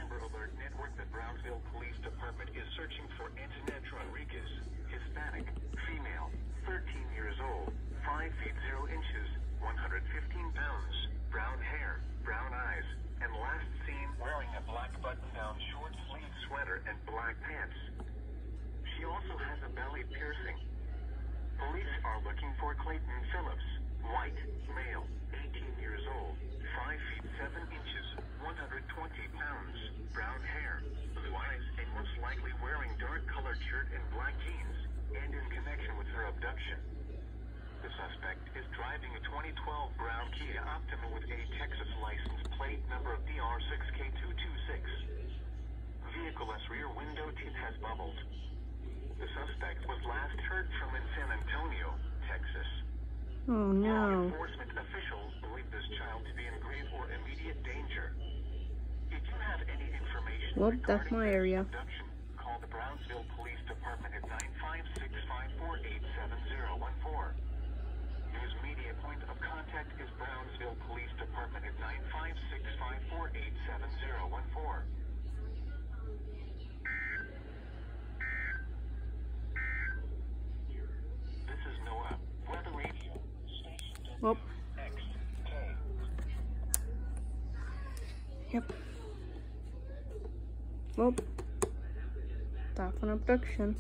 Amber Alert Network, the Brownsville Police Department is searching for Antoinette Rodriguez, Hispanic, female, 13 years old, 5 feet 0 inches, 115 pounds, brown hair, brown eyes, and last seen wearing a black button-down short-sleeved sweater and black pants. She also has a belly piercing. Police are looking for Clayton Phillips, white, male, 18 years old, 5 feet 7 inches, 120 pounds, brown hair, blue eyes, and most likely wearing dark-colored shirt and black jeans, and in connection with her abduction. The suspect is driving a 2012 brown Kia Optima with a Texas license plate number DR6K226. Vehicle's rear window tint has bubbled. The suspect was last heard from in San Antonio, Texas. Oh no. Law enforcement officials believe this child to be in grave or immediate danger. If you have any information Well, that's my area. Abduction, call the Brownsville Police Department at 956-548-7014. News media point of contact is Brownsville Police Department at 956-548-7014. This is Noah, Weather Radio, Station Well. XK. Yep. Well, that's an abduction.